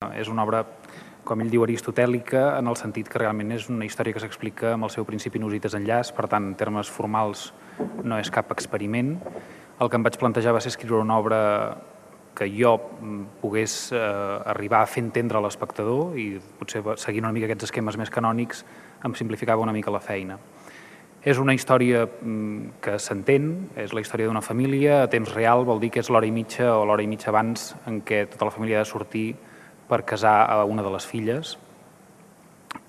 És una obra, com ell diu, aristotèlica, en el sentit que realment és una història que s'explica amb el seu principi nus i desenllaç, per tant, en termes formals no és cap experiment. El que em vaig plantejar va ser escriure una obra que jo pogués arribar a fer entendre a l'espectador i potser seguint una mica aquests esquemes més canònics em simplificava una mica la feina. És una història que s'entén, és la història d'una família a temps real, vol dir que és l'hora i mitja o l'hora i mitja abans en què tota la família ha de sortir per casar a una de les filles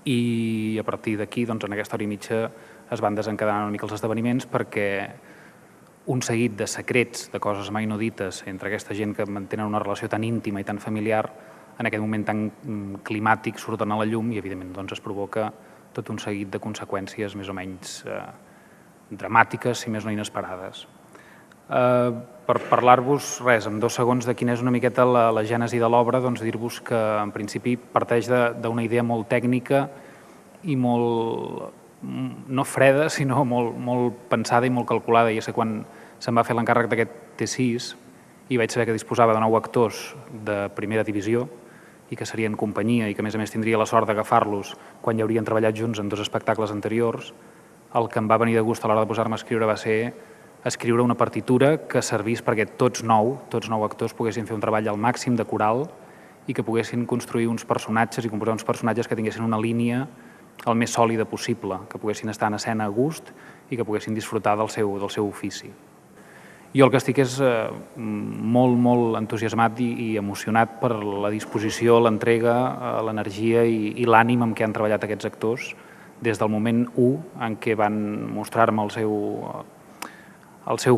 i a partir d'aquí, en aquesta hora i mitja, es van desencadenant una mica els esdeveniments perquè un seguit de secrets, de coses mai no dites entre aquesta gent que mantenen una relació tan íntima i tan familiar, en aquest moment tan climàtic surten a la llum i evidentment es provoca tot un seguit de conseqüències més o menys dramàtiques, si més no inesperades. Per parlar-vos, res, en 2 segons de quina és una miqueta la gènesi de l'obra, dir-vos que en principi parteix d'una idea molt tècnica i molt, no freda, sinó molt pensada i molt calculada. I és que quan se'm va fer l'encàrrec d'aquest T6 i vaig saber que disposava de 9 actors de primera divisió i que serien companyia i que a més tindria la sort d'agafar-los quan ja haurien treballat junts en 2 espectacles anteriors, el que em va venir de gust a l'hora de posar-me a escriure va ser escriure una partitura que servís perquè tots 9 actors poguessin fer un treball al màxim de coral i que poguessin construir uns personatges i composar uns personatges que tinguessin una línia el més sòlida possible, que poguessin estar en escena a gust i que poguessin disfrutar del seu ofici. Jo el que estic és molt entusiasmat i emocionat per la disposició, l'entrega, l'energia i l'ànim amb què han treballat aquests actors des del moment 1 en què van mostrar-me el seu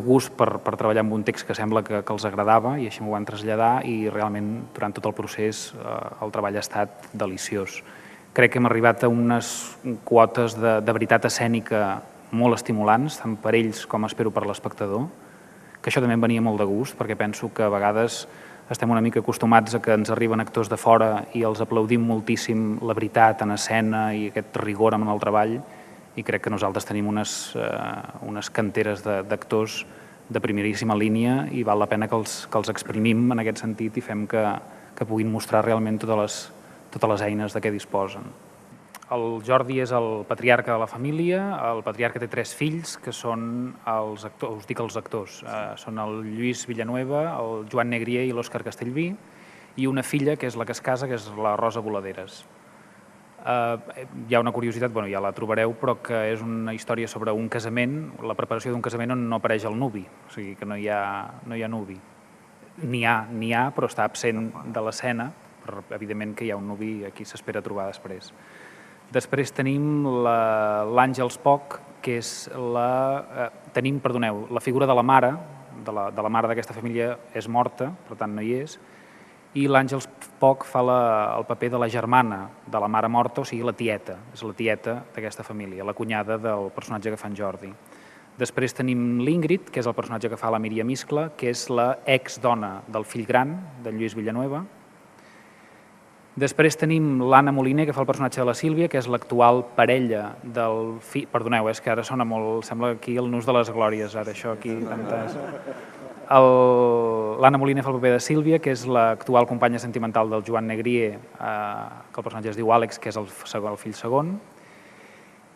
gust per treballar amb un text que sembla que els agradava i així m'ho van traslladar i realment durant tot el procés el treball ha estat deliciós. Crec que hem arribat a unes quotes de veritat escènica molt estimulants, tant per ells com espero per l'espectador, que això també em venia molt de gust, perquè penso que a vegades estem una mica acostumats a que ens arriben actors de fora i els aplaudim moltíssim la veritat en escena i aquest rigor en el treball, i crec que nosaltres tenim unes canteres d'actors de primeríssima línia i val la pena que els exprimim en aquest sentit i fem que puguin mostrar realment totes les eines de què disposen. El Jordi és el patriarca de la família, el patriarca té 3 fills, que són els actors, us dic els actors, són el Lluís Villanueva, el Joan Negrier i l'Òscar Castellví, i una filla, que és la que es casa, que és la Rosa Boladeres. Hi ha una curiositat, ja la trobareu, però que és una història sobre un casament, la preparació d'un casament on no apareix el nuvi, o sigui que no hi ha nuvi. N'hi ha, però està absent de l'escena, però evidentment que hi ha un nuvi i aquí s'espera trobar després. Després tenim l'Àngels Poch, que és la figura de la mare, de la mare d'aquesta família és morta, per tant no hi és, i l'Àngels Poch fa el paper de la germana de la mare morta, o sigui la tieta, és la tieta d'aquesta família, la cunyada del personatge que fa en Jordi. Després tenim l'Ingrid, que és el personatge que fa la Míriam Iscla, que és la exdona del fill gran, d'en Lluís Villanueva. Després tenim l'Anna Moliner, que fa el personatge de la Sílvia, que és l'actual parella del fill... Perdoneu, és que ara sona molt... Sembla aquí el nus de les glòries, ara això aquí... L'Anna Moliner fa el paper de Sílvia, que és l'actual companya sentimental del Joan Negrier, que el personatge es diu Àlex, que és el fill segon.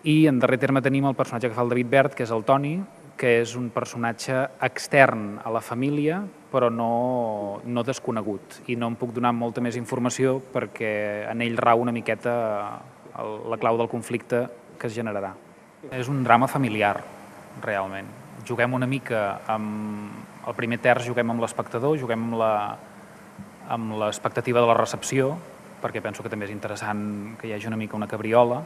I en darrer terme tenim el personatge que fa el David Bert, que és el Toni, que és un personatge extern a la família, però no desconegut. I no em puc donar molta més informació perquè en ell rau una miqueta la clau del conflicte que es generarà. És un drama familiar, realment. Juguem una mica amb el primer terç, juguem amb l'espectador, juguem amb l'expectativa de la recepció, perquè penso que també és interessant que hi hagi una mica una cabriola,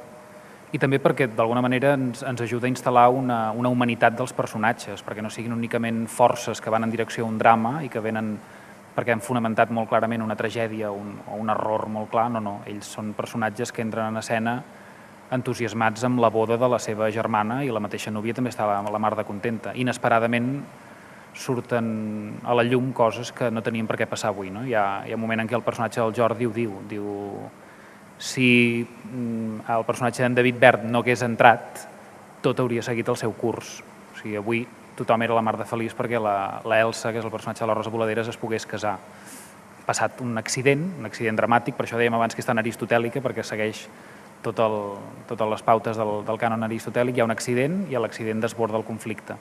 i també perquè d'alguna manera ens ajuda a instal·lar una humanitat dels personatges, perquè no siguin únicament forces que van en direcció a un drama i que venen perquè han fonamentat molt clarament una tragèdia o un error molt clar, no, ells són personatges que entren en escena entusiasmats amb la boda de la seva germana i la mateixa núvia també està a la mar de contenta. Inesperadament surten a la llum coses que no tenien per què passar avui. Hi ha un moment en què el personatge del Jordi ho diu si el personatge d'en David Bert no hagués entrat, tot hauria seguit el seu curs. O sigui, avui tothom era la mar de feliç perquè la Elsa, que és el personatge de la Rosa Boladeres, es pogués casar. passat un accident dramàtic, per això dèiem abans que és tan aristotèlica, perquè segueix totes les pautes del cànon aristotèlic. Hi ha un accident i l'accident desborda el conflicte.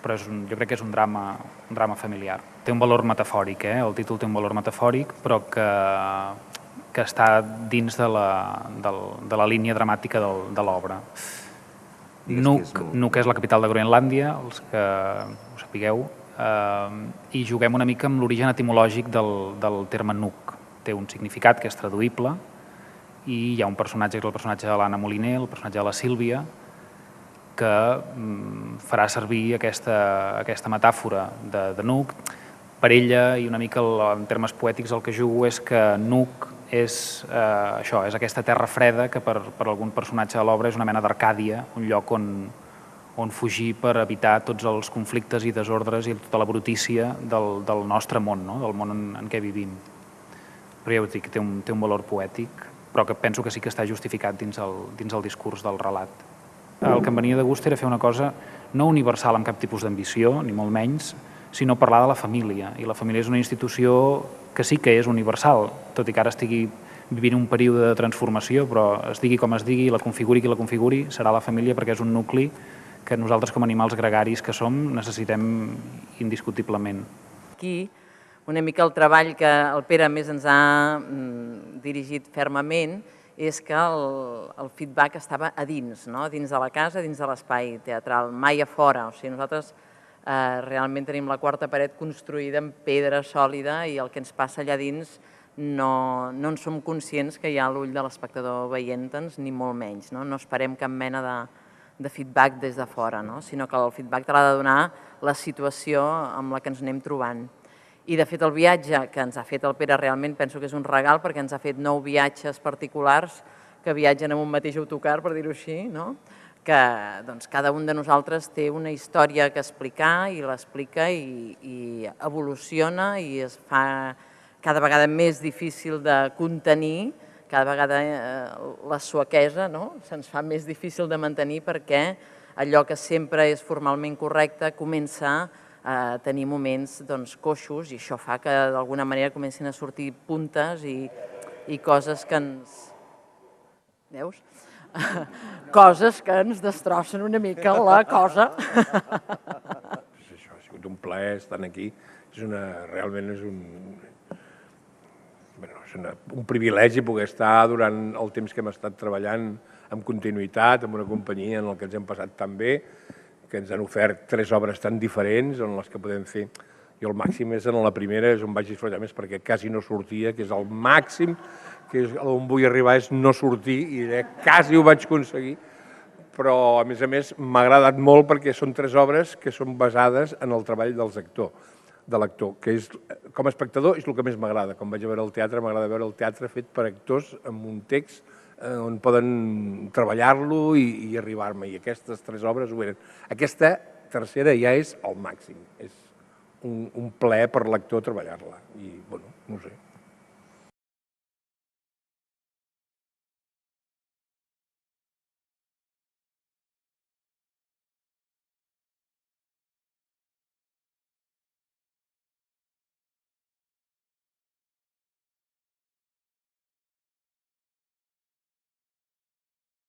Però jo crec que és un drama familiar. Té un valor metafòric, el títol té un valor metafòric, però que està dins de la línia dramàtica de l'obra. Nuuk és la capital de Groenlàndia, els que ho sapigueu, i juguem una mica amb l'origen etimològic del terme Nuuk. Té un significat que és traduïble i hi ha un personatge, que és el personatge de l'Anna Moliner, el personatge de la Sílvia, que farà servir aquesta metàfora de Nuuk. Per ella, i una mica en termes poètics, el que jugo és que Nuuk és això, és aquesta terra freda que per algun personatge de l'obra és una mena d'Arcàdia, un lloc on fugir per evitar tots els conflictes i desordres i tota la brutícia del nostre món, del món en què vivim. Però ja us dic, té un valor poètic, però que penso que sí que està justificat dins el discurs del relat. El que em venia de gust era fer una cosa no universal amb cap tipus d'ambició, ni molt menys, sinó parlar de la família. I la família és una institució que sí que és universal, tot i que ara estigui vivint un període de transformació, però es digui com es digui, la configuri qui la configuri, serà la família perquè és un nucli que nosaltres com a animals gregaris que som necessitem indiscutiblement. Aquí una mica el treball que el Pere més ens ha dirigit fermament és que el feedback estava a dins, dins de la casa, dins de l'espai teatral, mai a fora. O sigui, nosaltres realment tenim la quarta paret construïda en pedra sòlida i el que ens passa allà dins no en som conscients que hi ha a l'ull de l'espectador veient-nos, ni molt menys. No esperem cap mena de feedback des de fora, sinó que el feedback te l'ha de donar la situació amb la que ens anem trobant. I, de fet, el viatge que ens ha fet el Pere realment penso que és un regal perquè ens ha fet 9 viatges particulars que viatgen en un mateix autocar, per dir-ho així, que cada un de nosaltres té una història que explicar i l'explica i evoluciona i es fa cada vegada més difícil de contenir, cada vegada la suaquesa se'ns fa més difícil de mantenir perquè allò que sempre és formalment correcte comença a tenir moments coixos i això fa que d'alguna manera comencin a sortir puntes i coses que ens... Veus? Coses que ens destrossen una mica la cosa. Això ha sigut un plaer estar aquí. Realment és un privilegi poder estar durant el temps que hem estat treballant amb continuïtat, amb una companyia en la que ens hem passat tan bé, que ens han ofert 3 obres tan diferents en les que podem fer. I el màxim és en la primera, és on vaig disfrutar més perquè quasi no sortia, que és el màxim, que és on vull arribar és no sortir i quasi ho vaig aconseguir. Però, a més, m'ha agradat molt perquè són 3 obres que són basades en el treball de l'actor, que és, com a espectador és el que més m'agrada. Quan vaig a veure el teatre, m'agrada veure el teatre fet per actors amb un text on poden treballar-lo i arribar-me. I aquestes 3 obres ho eren. Aquesta tercera ja és el màxim. És un plaer per l'actor treballar-la. I, bueno, no ho sé.